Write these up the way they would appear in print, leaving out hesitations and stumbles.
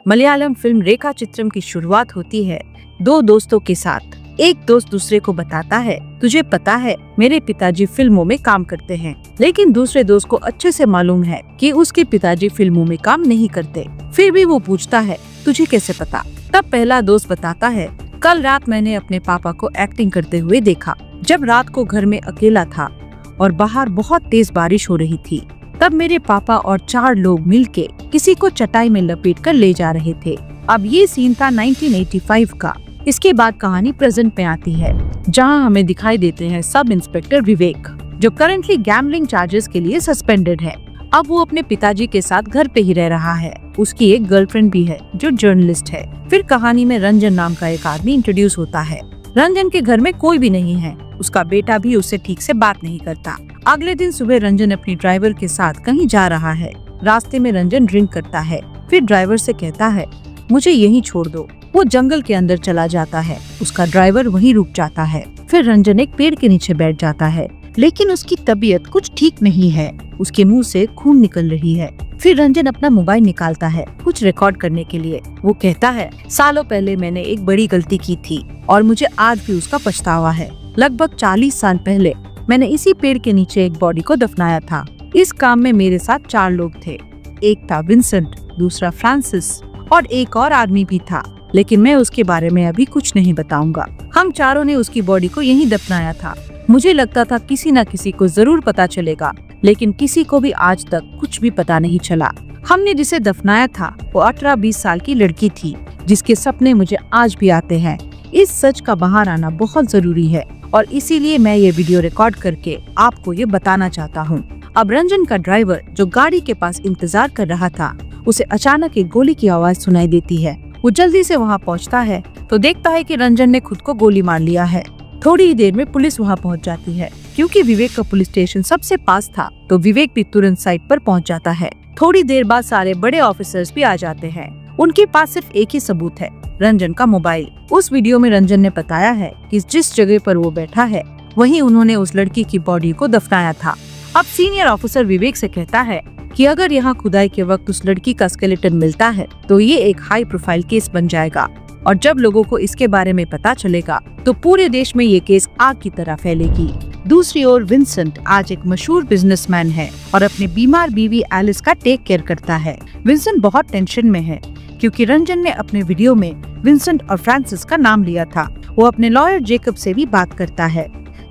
Malayalam film रेखा चित्रम की शुरुआत होती है दो दोस्तों के साथ। एक दोस्त दूसरे को बताता है, तुझे पता है मेरे पिताजी फिल्मों में काम करते हैं, लेकिन दूसरे दोस्त को अच्छे से मालूम है कि उसके पिताजी फिल्मों में काम नहीं करते। फिर भी वो पूछता है, तुझे कैसे पता? तब पहला दोस्त बताता है, कल रात मैंने अपने पापा को एक्टिंग करते हुए देखा। जब रात को घर में अकेला था और बाहर बहुत तेज बारिश हो रही थी, तब मेरे पापा और 4 लोग मिलके किसी को चटाई में लपेट कर ले जा रहे थे। अब ये सीन था 1985 का। इसके बाद कहानी प्रेजेंट में आती है, जहां हमें दिखाई देते हैं सब इंस्पेक्टर विवेक, जो करंटली गैम्बलिंग चार्जेस के लिए सस्पेंडेड है। अब वो अपने पिताजी के साथ घर पे ही रह रहा है। उसकी एक गर्लफ्रेंड भी है जो जर्नलिस्ट है। फिर कहानी में रंजन नाम का एक आदमी इंट्रोड्यूस होता है। रंजन के घर में कोई भी नहीं है। उसका बेटा भी उससे ठीक से बात नहीं करता। अगले दिन सुबह रंजन अपनी ड्राइवर के साथ कहीं जा रहा है। रास्ते में रंजन ड्रिंक करता है। फिर ड्राइवर से कहता है, मुझे यहीं छोड़ दो। वो जंगल के अंदर चला जाता है। उसका ड्राइवर वहीं रुक जाता है। फिर रंजन एक पेड़ के नीचे बैठ जाता है, लेकिन उसकी तबीयत कुछ ठीक नहीं है। उसके मुंह से खून निकल रही है। फिर रंजन अपना मोबाइल निकालता है कुछ रिकॉर्ड करने के लिए। वो कहता है, सालों पहले मैंने एक बड़ी गलती की थी और मुझे आज भी उसका पछतावा है। लगभग 40 साल पहले मैंने इसी पेड़ के नीचे एक बॉडी को दफनाया था। इस काम में मेरे साथ 4 लोग थे। एक था विंसेंट, दूसरा फ्रांसिस और एक और आदमी भी था, लेकिन मैं उसके बारे में अभी कुछ नहीं बताऊंगा। हम चारों ने उसकी बॉडी को यहीं दफनाया था। मुझे लगता था किसी न किसी को जरूर पता चलेगा, लेकिन किसी को भी आज तक कुछ भी पता नहीं चला। हमने जिसे दफनाया था वो 18-20 साल की लड़की थी, जिसके सपने मुझे आज भी आते हैं। इस सच का बाहर आना बहुत जरूरी है और इसीलिए मैं ये वीडियो रिकॉर्ड करके आपको ये बताना चाहता हूँ। अब रंजन का ड्राइवर जो गाड़ी के पास इंतजार कर रहा था, उसे अचानक एक गोली की आवाज सुनाई देती है। वो जल्दी से वहाँ पहुँचता है तो देखता है कि रंजन ने खुद को गोली मार लिया है। थोड़ी ही देर में पुलिस वहाँ पहुँच जाती है। क्योंकि विवेक का पुलिस स्टेशन सबसे पास था, तो विवेक भी तुरंत साइट पर पहुँच जाता है। थोड़ी देर बाद सारे बड़े ऑफिसर्स भी आ जाते हैं। उनके पास सिर्फ एक ही सबूत है, रंजन का मोबाइल। उस वीडियो में रंजन ने बताया है कि जिस जगह पर वो बैठा है वहीं उन्होंने उस लड़की की बॉडी को दफनाया था। अब सीनियर ऑफिसर विवेक से कहता है कि अगर यहाँ खुदाई के वक्त उस लड़की का स्केलेटन मिलता है तो ये एक हाई प्रोफाइल केस बन जाएगा और जब लोगों को इसके बारे में पता चलेगा तो पूरे देश में ये केस आग की तरह फैलेगी। दूसरी ओर विंसेंट आज एक मशहूर बिजनेसमैन है और अपनी बीमार बीवी एलिस का टेक केयर करता है। विंसेंट बहुत टेंशन में है क्योंकि रंजन ने अपने वीडियो में विंसेंट और फ्रांसिस का नाम लिया था। वो अपने लॉयर जेकब से भी बात करता है,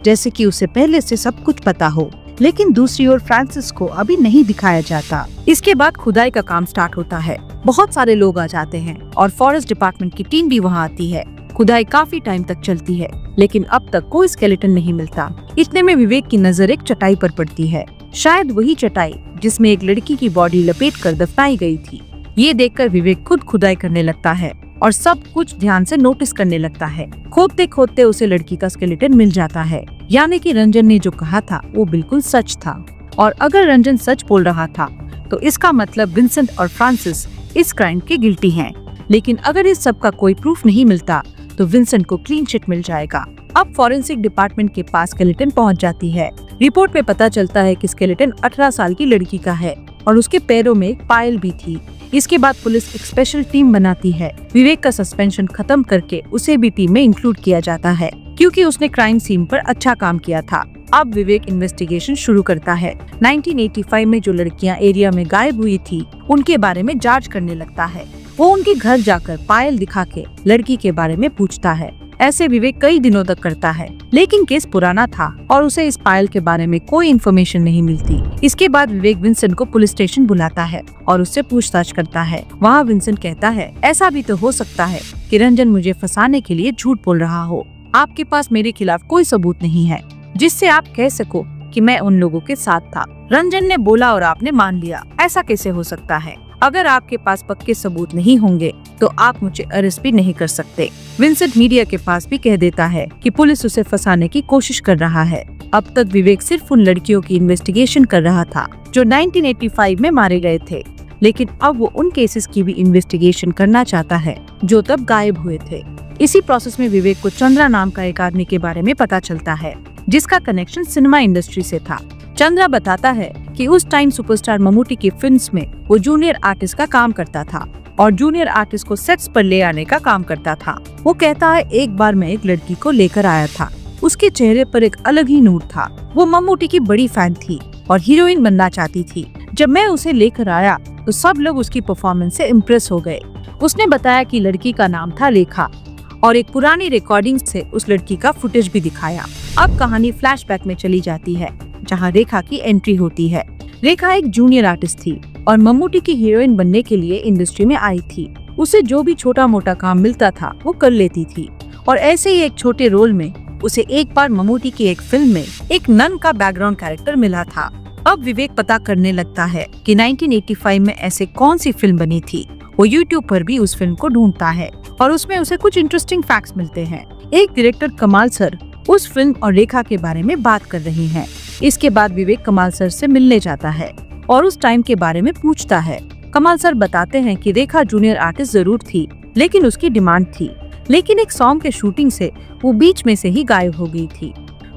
जैसे कि उसे पहले से सब कुछ पता हो। लेकिन दूसरी ओर फ्रांसिस को अभी नहीं दिखाया जाता। इसके बाद खुदाई का काम स्टार्ट होता है। बहुत सारे लोग आ जाते हैं और फॉरेस्ट डिपार्टमेंट की टीम भी वहाँ आती है। खुदाई काफी टाइम तक चलती है, लेकिन अब तक कोई स्केलेटन नहीं मिलता। इतने में विवेक की नजर एक चटाई पर पड़ती है, शायद वही चटाई जिसमें एक लड़की की बॉडी लपेट कर दफनाई गई थी। ये देखकर विवेक खुद खुदाई करने लगता है और सब कुछ ध्यान से नोटिस करने लगता है। खोदते खोदते उसे लड़की का स्केलेटन मिल जाता है, यानी कि रंजन ने जो कहा था वो बिल्कुल सच था। और अगर रंजन सच बोल रहा था तो इसका मतलब विंसेंट और फ्रांसिस इस क्राइम के गिल्टी हैं। लेकिन अगर इस सब का कोई प्रूफ नहीं मिलता तो विंसेंट को क्लीन चिट मिल जाएगा। अब फॉरेंसिक डिपार्टमेंट के पास स्केलेटन पहुंच जाती है। रिपोर्ट में पता चलता है कि स्केलेटन 18 साल की लड़की का है और उसके पैरों में एक पायल भी थी। इसके बाद पुलिस एक स्पेशल टीम बनाती है। विवेक का सस्पेंशन खत्म करके उसे भी टीम में इंक्लूड किया जाता है, क्योंकि उसने क्राइम सीन पर अच्छा काम किया था। अब विवेक इन्वेस्टिगेशन शुरू करता है। 1985 में जो लड़कियां एरिया में गायब हुई थी, उनके बारे में जांच करने लगता है। वो उनके घर जाकर पायल दिखा के लड़की के बारे में पूछता है। ऐसे विवेक कई दिनों तक करता है, लेकिन केस पुराना था और उसे इस पायल के बारे में कोई इन्फॉर्मेशन नहीं मिलती। इसके बाद विवेक विंसेंट को पुलिस स्टेशन बुलाता है और उससे पूछताछ करता है। वहाँ विंसेंट कहता है, ऐसा भी तो हो सकता है कि रंजन मुझे फंसाने के लिए झूठ बोल रहा हो। आपके पास मेरे खिलाफ कोई सबूत नहीं है जिससे आप कह सको कि मैं उन लोगों के साथ था। रंजन ने बोला और आपने मान लिया, ऐसा कैसे हो सकता है? अगर आपके पास पक्के सबूत नहीं होंगे तो आप मुझे अरेस्ट भी नहीं कर सकते। विंसेंट मीडिया के पास भी कह देता है कि पुलिस उसे फंसाने की कोशिश कर रहा है। अब तक विवेक सिर्फ उन लड़कियों की इन्वेस्टिगेशन कर रहा था जो 1985 में मारे गए थे, लेकिन अब वो उन केसेस की भी इन्वेस्टिगेशन करना चाहता है जो तब गायब हुए थे। इसी प्रोसेस में विवेक को चंद्रा नाम का एक आदमी के बारे में पता चलता है, जिसका कनेक्शन सिनेमा इंडस्ट्री से था। चंद्रा बताता है कि उस टाइम सुपरस्टार ममूटी की फिल्म्स में वो जूनियर आर्टिस्ट का काम करता था और जूनियर आर्टिस्ट को सेट्स पर ले आने का काम करता था। वो कहता है, एक बार मैं एक लड़की को लेकर आया था, उसके चेहरे पर एक अलग ही नूर था। वो मम्मूटी की बड़ी फैन थी और हीरोइन बनना चाहती थी। जब मैं उसे लेकर आया तो सब लोग उसकी परफॉर्मेंस से इम्प्रेस हो गए। उसने बताया कि लड़की का नाम था रेखा और एक पुरानी रिकॉर्डिंग से उस लड़की का फुटेज भी दिखाया। अब कहानी फ्लैशबैक में चली जाती है, जहां रेखा की एंट्री होती है। रेखा एक जूनियर आर्टिस्ट थी और मम्मूटी की हीरोइन बनने के लिए इंडस्ट्री में आई थी। उसे जो भी छोटा मोटा काम मिलता था वो कर लेती थी और ऐसे ही एक छोटे रोल में उसे एक बार मम्मूटी की एक फिल्म में एक नन का बैकग्राउंड कैरेक्टर मिला था। अब विवेक पता करने लगता है कि 1985 में ऐसे कौन सी फिल्म बनी थी। वो यूट्यूब पर भी उस फिल्म को ढूंढता है और उसमें उसे कुछ इंटरेस्टिंग फैक्ट्स मिलते हैं। एक डायरेक्टर कमाल सर उस फिल्म और रेखा के बारे में बात कर रही हैं। इसके बाद विवेक कमाल सर से मिलने जाता है और उस टाइम के बारे में पूछता है। कमाल सर बताते हैं कि रेखा जूनियर आर्टिस्ट जरूर थी, लेकिन उसकी डिमांड थी। लेकिन एक सॉन्ग के शूटिंग से वो बीच में से ही गायब हो गई थी।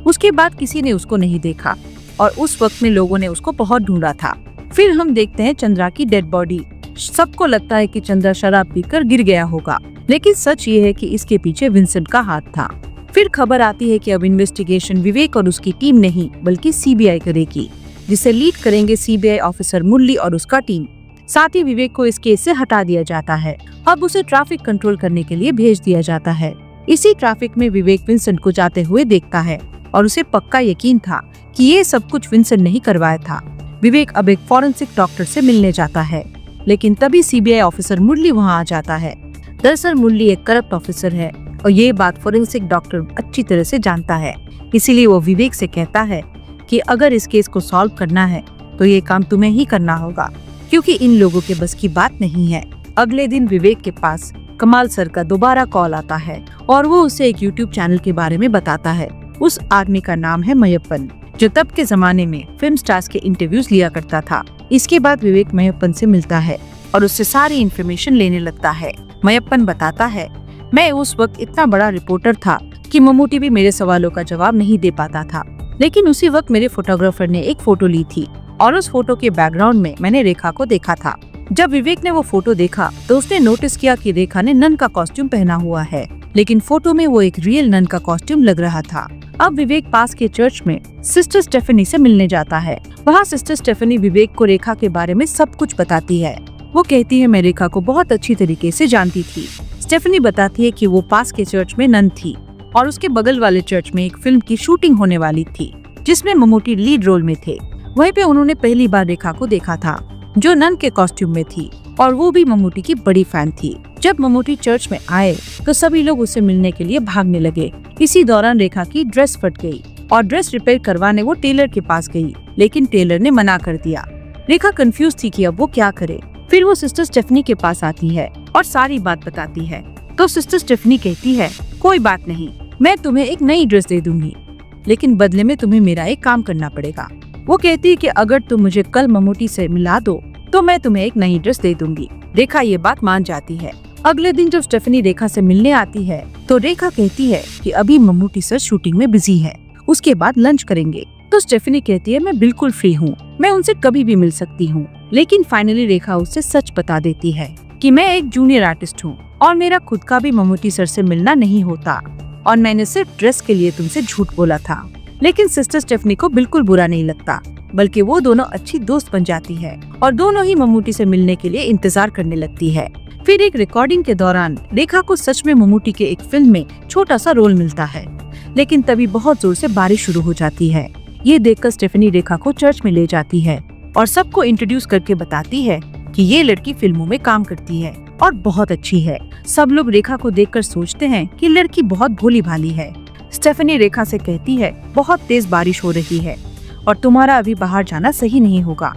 उसके बाद किसी ने उसको नहीं देखा और उस वक्त में लोगों ने उसको बहुत ढूंढा था। फिर हम देखते हैं चंद्रा की डेड बॉडी। सबको लगता है कि चंद्रा शराब पीकर गिर गया होगा, लेकिन सच ये है कि इसके पीछे विंसेंट का हाथ था। फिर खबर आती है कि अब इन्वेस्टिगेशन विवेक और उसकी टीम नहीं बल्कि सीबीआई करेगी, जिसे लीड करेंगे सीबीआई ऑफिसर मुरली और उसका टीम। साथ ही विवेक को इस केस से हटा दिया जाता है। अब उसे ट्रैफिक कंट्रोल करने के लिए भेज दिया जाता है। इसी ट्रैफिक में विवेक विंसेंट को जाते हुए देखता है और उसे पक्का यकीन था कि ये सब कुछ विंसेंट नहीं करवाया था। विवेक अब एक फॉरेंसिक डॉक्टर से मिलने जाता है, लेकिन तभी सीबीआई ऑफिसर मुरली वहाँ आ जाता है। दरअसल मुरली एक करप्ट ऑफिसर है और ये बात फॉरेंसिक डॉक्टर अच्छी तरह से जानता है। इसीलिए वो विवेक से कहता है कि अगर इस केस को सॉल्व करना है तो ये काम तुम्हें ही करना होगा, क्योंकि इन लोगों के बस की बात नहीं है। अगले दिन विवेक के पास कमाल सर का दोबारा कॉल आता है और वो उसे एक यूट्यूब चैनल के बारे में बताता है। उस आदमी का नाम है मयप्पन, जो तब के जमाने में फिल्म स्टार्स के इंटरव्यूज लिया करता था। इसके बाद विवेक मयप्पन से मिलता है और उससे सारी इन्फॉर्मेशन लेने लगता है। मयप्पन बताता है, मैं उस वक्त इतना बड़ा रिपोर्टर था कि मम्मूटी भी मेरे सवालों का जवाब नहीं दे पाता था, लेकिन उसी वक्त मेरे फोटोग्राफर ने एक फोटो ली थी और उस फोटो के बैकग्राउंड में मैंने रेखा को देखा था। जब विवेक ने वो फोटो देखा तो उसने नोटिस किया कि रेखा ने नन का कॉस्ट्यूम पहना हुआ है, लेकिन फोटो में वो एक रियल नन का कॉस्ट्यूम लग रहा था। अब विवेक पास के चर्च में सिस्टर स्टेफनी से मिलने जाता है। वहाँ सिस्टर स्टेफनी विवेक को रेखा के बारे में सब कुछ बताती है। वो कहती है, मैं रेखा को बहुत अच्छी तरीके से जानती थी। स्टेफनी बताती है कि वो पास के चर्च में नन थी और उसके बगल वाले चर्च में एक फिल्म की शूटिंग होने वाली थी, जिसमें मम्मूटी लीड रोल में थे। वहीं पे उन्होंने पहली बार रेखा को देखा था, जो नन के कॉस्ट्यूम में थी और वो भी मम्मूटी की बड़ी फैन थी। जब मम्मूटी चर्च में आए तो सभी लोग उससे मिलने के लिए भागने लगे। इसी दौरान रेखा की ड्रेस फट गई और ड्रेस रिपेयर करवाने वो टेलर के पास गई, लेकिन टेलर ने मना कर दिया। रेखा कंफ्यूज थी कि अब वो क्या करे। फिर वो सिस्टर स्टेफनी के पास आती है और सारी बात बताती है। तो सिस्टर स्टेफनी कहती है, कोई बात नहीं, मैं तुम्हें एक नई ड्रेस दे दूंगी, लेकिन बदले में तुम्हें मेरा एक काम करना पड़ेगा। वो कहती है कि अगर तुम मुझे कल मम्मूटी से मिला दो तो मैं तुम्हें एक नई ड्रेस दे दूंगी। रेखा ये बात मान जाती है। अगले दिन जब स्टेफनी रेखा से मिलने आती है तो रेखा कहती है कि अभी मम्मूटी सर शूटिंग में बिजी है, उसके बाद लंच करेंगे। तो स्टेफनी कहती है, मैं बिल्कुल फ्री हूँ, मैं उनसे कभी भी मिल सकती हूँ। लेकिन फाइनली रेखा उससे सच बता देती है कि मैं एक जूनियर आर्टिस्ट हूँ और मेरा खुद का भी मम्मूटी सर से मिलना नहीं होता और मैंने सिर्फ ड्रेस के लिए तुमसे झूठ बोला था। लेकिन सिस्टर स्टेफनी को बिल्कुल बुरा नहीं लगता, बल्कि वो दोनों अच्छी दोस्त बन जाती है और दोनों ही मम्मूटी से मिलने के लिए इंतजार करने लगती है। फिर एक रिकॉर्डिंग के दौरान रेखा को सच में मम्मूटी के एक फिल्म में छोटा सा रोल मिलता है, लेकिन तभी बहुत जोर से बारिश शुरू हो जाती है। ये देखकर स्टेफनी रेखा को चर्च में ले जाती है और सबको इंट्रोड्यूस करके बताती है कि ये लड़की फिल्मों में काम करती है और बहुत अच्छी है। सब लोग रेखा को देखकर सोचते हैं कि लड़की बहुत भोली भाली है। स्टेफनी रेखा से कहती है, बहुत तेज बारिश हो रही है और तुम्हारा अभी बाहर जाना सही नहीं होगा,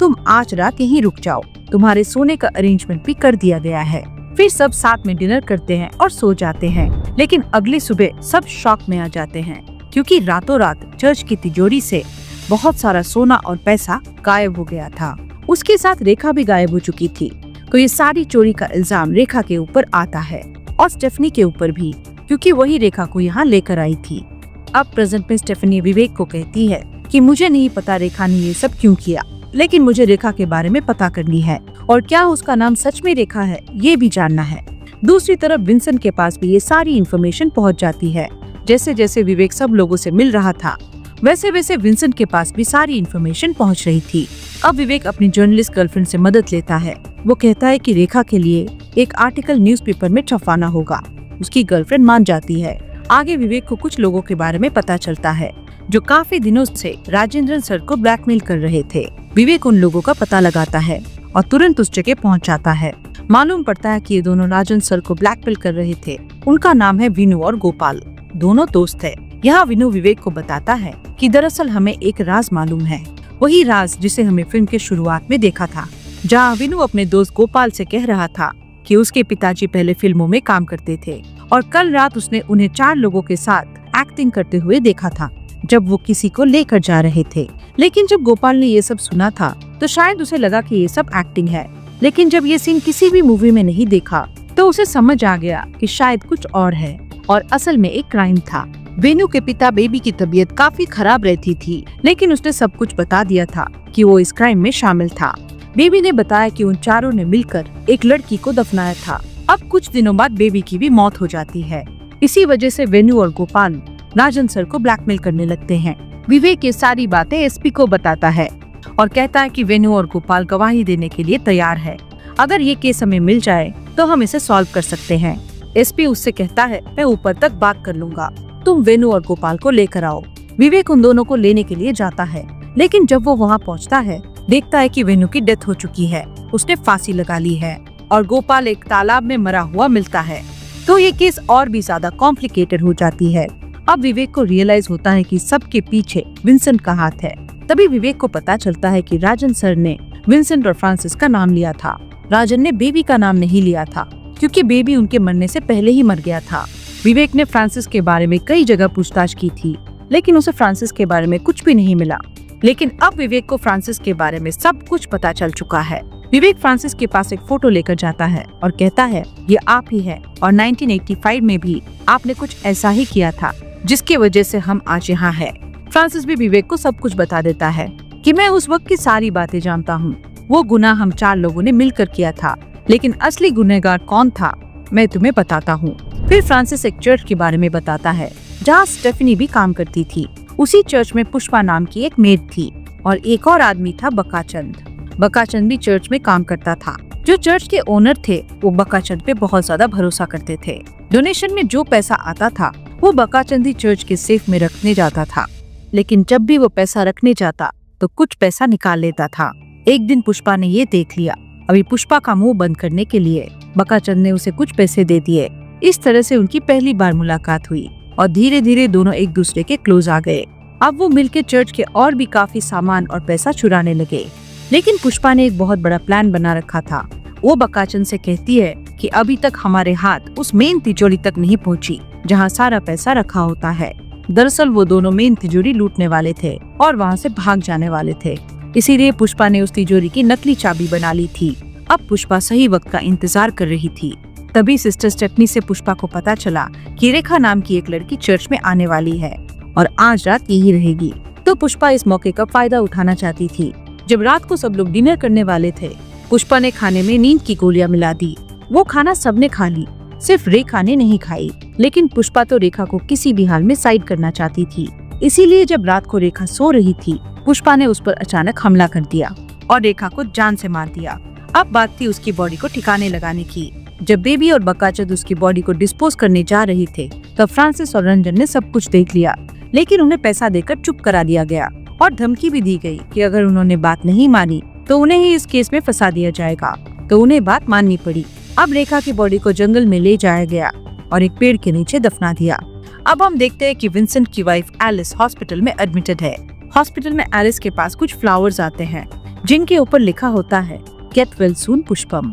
तुम आज रात यहीं रुक जाओ, तुम्हारे सोने का अरेंजमेंट भी कर दिया गया है। फिर सब साथ में डिनर करते हैं और सो जाते हैं। लेकिन अगली सुबह सब शॉक में आ जाते हैं, क्योंकि रातों रात चर्च की तिजोरी से बहुत सारा सोना और पैसा गायब हो गया था। उसके साथ रेखा भी गायब हो चुकी थी। तो ये सारी चोरी का इल्जाम रेखा के ऊपर आता है और स्टेफनी के ऊपर भी, क्योंकि वही रेखा को यहाँ लेकर आई थी। अब प्रेजेंट में स्टेफनी विवेक को कहती है कि मुझे नहीं पता रेखा ने ये सब क्यों किया, लेकिन मुझे रेखा के बारे में पता करनी है। और क्या उसका नाम सच में रेखा है ये भी जानना है। दूसरी तरफ विंसेंट के पास भी ये सारी इन्फॉर्मेशन पहुंच जाती है। जैसे जैसे विवेक सब लोगों से मिल रहा था वैसे वैसे विंसेंट के पास भी सारी इन्फॉर्मेशन पहुंच रही थी। अब विवेक अपनी जर्नलिस्ट गर्लफ्रेंड से मदद लेता है। वो कहता है कि रेखा के लिए एक आर्टिकल न्यूज़पेपर में छपवाना होगा। उसकी गर्लफ्रेंड मान जाती है। आगे विवेक को कुछ लोगों के बारे में पता चलता है जो काफी दिनों से राजेंद्र सर को ब्लैकमेल कर रहे थे। विवेक उन लोगों का पता लगाता है और तुरंत उस जगह पहुंच जाता है। मालूम पड़ता है कि ये दोनों राजेंद्र सर को ब्लैकमेल कर रहे थे। उनका नाम है विनु और गोपाल, दोनों दोस्त है। यहाँ विनु विवेक को बताता है कि दरअसल हमें एक राज मालूम है, वही राज जिसे हमें फिल्म के शुरुआत में देखा था, जहाँ विनु अपने दोस्त गोपाल से कह रहा था कि उसके पिताजी पहले फिल्मों में काम करते थे और कल रात उसने उन्हें 4 लोगों के साथ एक्टिंग करते हुए देखा था जब वो किसी को लेकर जा रहे थे। लेकिन जब गोपाल ने ये सब सुना था तो शायद उसे लगा कि ये सब एक्टिंग है, लेकिन जब ये सीन किसी भी मूवी में नहीं देखा तो उसे समझ आ गया कि शायद कुछ और है और असल में एक क्राइम था। वेनु के पिता बेबी की तबीयत काफी खराब रहती थी, लेकिन उसने सब कुछ बता दिया था कि वो इस क्राइम में शामिल था। बेबी ने बताया कि उन चारों ने मिलकर एक लड़की को दफनाया था। अब कुछ दिनों बाद बेबी की भी मौत हो जाती है। इसी वजह से वेनु और गोपाल राजन सर को ब्लैकमेल करने लगते हैं। विवेक ये सारी बातें एसपी को बताता है और कहता है कि वेनु और गोपाल गवाही देने के लिए तैयार है। अगर ये केस हमें मिल जाए तो हम इसे सॉल्व कर सकते हैं। एसपी उससे कहता है मैं ऊपर तक बात कर लूंगा, तुम वेनु और गोपाल को लेकर आओ। विवेक उन दोनों को लेने के लिए जाता है, लेकिन जब वो वहाँ पहुँचता है देखता है कि वेनु की डेथ हो चुकी है, उसने फांसी लगा ली है और गोपाल एक तालाब में मरा हुआ मिलता है। तो ये केस और भी ज्यादा कॉम्प्लिकेटेड हो जाती है। अब विवेक को रियलाइज होता है कि सबके पीछे विंसेंट का हाथ है। तभी विवेक को पता चलता है कि राजन सर ने विंसेंट और फ्रांसिस का नाम लिया था। राजन ने बेबी का नाम नहीं लिया था क्योंकि बेबी उनके मरने से पहले ही मर गया था। विवेक ने फ्रांसिस के बारे में कई जगह पूछताछ की थी, लेकिन उसे फ्रांसिस के बारे में कुछ भी नहीं मिला। लेकिन अब विवेक को फ्रांसिस के बारे में सब कुछ पता चल चुका है। विवेक फ्रांसिस के पास एक फोटो लेकर जाता है और कहता है ये आप ही है और 1985 में भी आपने कुछ ऐसा ही किया था जिसकी वजह से हम आज यहाँ हैं। फ्रांसिस भी विवेक को सब कुछ बता देता है कि मैं उस वक्त की सारी बातें जानता हूँ। वो गुनाह हम 4 लोगों ने मिलकर किया था, लेकिन असली गुनहगार कौन था मैं तुम्हें बताता हूँ। फिर फ्रांसिस एक चर्च के बारे में बताता है जहाँ स्टेफनी भी काम करती थी। उसी चर्च में पुष्पा नाम की एक मेड थी और एक और आदमी था बकाचंद। बकाचंद भी चर्च में काम करता था। जो चर्च के ओनर थे वो बकाचंद पे बहुत ज्यादा भरोसा करते थे। डोनेशन में जो पैसा आता था वो बकाचंद ही चर्च के सेफ में रखने जाता था, लेकिन जब भी वो पैसा रखने जाता तो कुछ पैसा निकाल लेता था। एक दिन पुष्पा ने ये देख लिया। अभी पुष्पा का मुंह बंद करने के लिए बकाचंद ने उसे कुछ पैसे दे दिए। इस तरह से उनकी पहली बार मुलाकात हुई और धीरे धीरे दोनों एक दूसरे के क्लोज आ गए। अब वो मिलकर चर्च के और भी काफी सामान और पैसा चुराने लगे। लेकिन पुष्पा ने एक बहुत बड़ा प्लान बना रखा था। वो बकाचंद से कहती है कि अभी तक हमारे हाथ उस मेन तिजोरी तक नहीं पहुंची जहां सारा पैसा रखा होता है। दरअसल वो दोनों मेन तिजोरी लूटने वाले थे और वहां से भाग जाने वाले थे। इसीलिए पुष्पा ने उस तिजोरी की नकली चाबी बना ली थी। अब पुष्पा सही वक्त का इंतजार कर रही थी। तभी सिस्टर स्टेफनी से पुष्पा को पता चला कि रेखा नाम की एक लड़की चर्च में आने वाली है और आज रात यही रहेगी। तो पुष्पा इस मौके का फायदा उठाना चाहती थी। जब रात को सब लोग डिनर करने वाले थे, पुष्पा ने खाने में नींद की गोलियां मिला दी। वो खाना सबने खा ली, सिर्फ रेखा ने नहीं खाई। लेकिन पुष्पा तो रेखा को किसी भी हाल में साइड करना चाहती थी। इसीलिए जब रात को रेखा सो रही थी, पुष्पा ने उस पर अचानक हमला कर दिया और रेखा को जान से मार दिया। अब बात थी उसकी बॉडी को ठिकाने लगाने की। जब बेबी और बकाचंद उसकी बॉडी को डिस्पोज करने जा रहे थे, तब फ्रांसिस और रंजन ने सब कुछ देख लिया, लेकिन उन्हें पैसा देकर चुप करा दिया गया और धमकी भी दी गई कि अगर उन्होंने बात नहीं मानी तो उन्हें ही इस केस में फंसा दिया जाएगा। तो उन्हें बात माननी पड़ी। अब रेखा की बॉडी को जंगल में ले जाया गया और एक पेड़ के नीचे दफना दिया। अब हम देखते हैं कि विंसेंट की वाइफ एलिस हॉस्पिटल में एडमिटेड है। हॉस्पिटल में एलिस के पास कुछ फ्लावर्स आते हैं जिनके ऊपर लिखा होता है गेट वेल सून पुष्पम।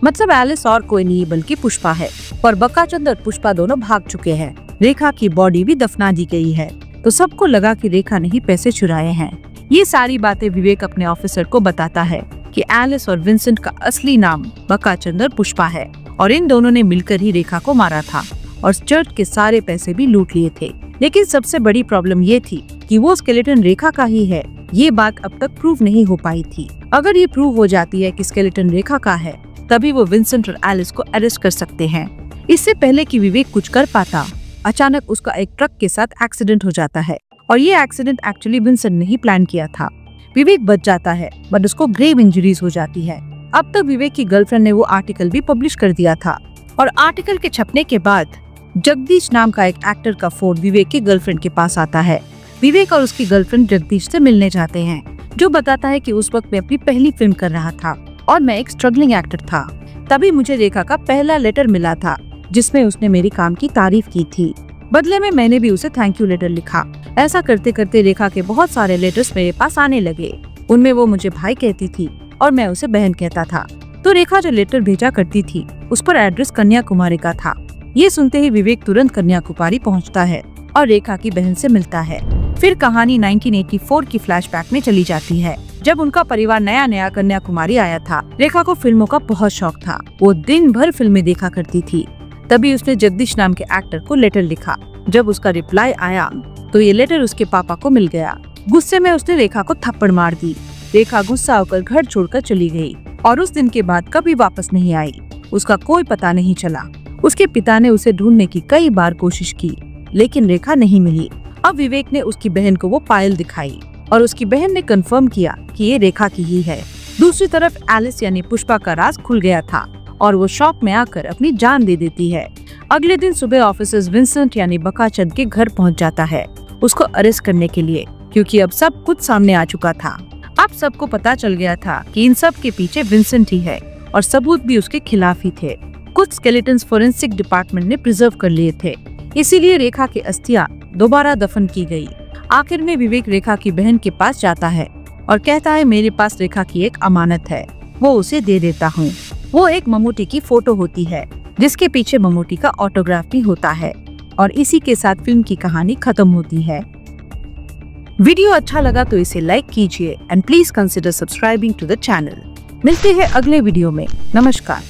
मतलब एलिस और कोई नहीं बल्कि पुष्पा है। और बकाचंद और पुष्पा दोनों भाग चुके हैं। रेखा की बॉडी भी दफना दी गई है। तो सबको लगा कि रेखा ने ही पैसे चुराए हैं। ये सारी बातें विवेक अपने ऑफिसर को बताता है कि एलिस और विंसेंट का असली नाम बकाचंद और पुष्पा है और इन दोनों ने मिलकर ही रेखा को मारा था और चर्च के सारे पैसे भी लूट लिए थे। लेकिन सबसे बड़ी प्रॉब्लम ये थी कि वो स्केलेटन रेखा का ही है। ये बात अब तक प्रूव नहीं हो पाई थी। अगर ये प्रूव हो जाती है कि स्केलेटन रेखा का है, तभी वो विंसेंट और एलिस को अरेस्ट कर सकते हैं। इससे पहले कि विवेक कुछ कर पाता, अचानक उसका एक ट्रक के साथ एक्सीडेंट हो जाता है और ये एक्सीडेंट एक्चुअली विंसेंट ने ही प्लान किया था। विवेक बच जाता है बट उसको ग्रेव इंजरीज हो जाती है। अब तक विवेक की गर्लफ्रेंड ने वो आर्टिकल भी पब्लिश कर दिया था और आर्टिकल के छपने के बाद जगदीश नाम का एक एक्टर का फोन विवेक की गर्लफ्रेंड के पास आता है। विवेक और उसकी गर्लफ्रेंड जगदीश से मिलने जाते हैं, जो बताता है कि उस वक्त मैं अपनी पहली फिल्म कर रहा था और मैं एक स्ट्रगलिंग एक्टर था। तभी मुझे रेखा का पहला लेटर मिला था जिसमें उसने मेरी काम की तारीफ की थी। बदले में मैंने भी उसे थैंक यू लेटर लिखा। ऐसा करते करते रेखा के बहुत सारे लेटर्स मेरे पास आने लगे। उनमें वो मुझे भाई कहती थी और मैं उसे बहन कहता था। तो रेखा जो लेटर भेजा करती थी उस पर एड्रेस कन्याकुमारी का था। ये सुनते ही विवेक तुरंत कन्याकुमारी पहुंचता है और रेखा की बहन से मिलता है। फिर कहानी 1984 की फ्लैशबैक में चली जाती है, जब उनका परिवार नया नया कन्याकुमारी आया था। रेखा को फिल्मों का बहुत शौक था। वो दिन भर फिल्में देखा करती थी। तभी उसने जगदीश नाम के एक्टर को लेटर लिखा। जब उसका रिप्लाई आया तो ये लेटर उसके पापा को मिल गया। गुस्से में उसने रेखा को थप्पड़ मार दी। रेखा गुस्सा होकर घर छोड़कर चली गई और उस दिन के बाद कभी वापस नहीं आई। उसका कोई पता नहीं चला। उसके पिता ने उसे ढूंढने की कई बार कोशिश की, लेकिन रेखा नहीं मिली। अब विवेक ने उसकी बहन को वो पायल दिखाई और उसकी बहन ने कंफर्म किया कि ये रेखा की ही है। दूसरी तरफ एलिस यानी पुष्पा का राज खुल गया था और वो शॉक में आकर अपनी जान दे देती है। अगले दिन सुबह ऑफिसर विंसेंट यानी बकाचंद के घर पहुंच जाता है उसको अरेस्ट करने के लिए, क्योंकि अब सब कुछ सामने आ चुका था। अब सबको पता चल गया था कि इन सब के पीछे विंसेंट ही है और सबूत भी उसके खिलाफ ही थे। कुछ स्केलेटन्स फोरेंसिक डिपार्टमेंट ने प्रिजर्व कर लिए थे, इसीलिए रेखा की अस्थियां दोबारा दफन की गई। आखिर में विवेक रेखा की बहन के पास जाता है और कहता है मेरे पास रेखा की एक अमानत है, वो उसे दे देता हूँ। वो एक ममूटी की फोटो होती है जिसके पीछे ममूटी का ऑटोग्राफ भी होता है और इसी के साथ फिल्म की कहानी खत्म होती है। वीडियो अच्छा लगा तो इसे लाइक कीजिए and please consider subscribing to the channel. मिलते हैं अगले वीडियो में। नमस्कार।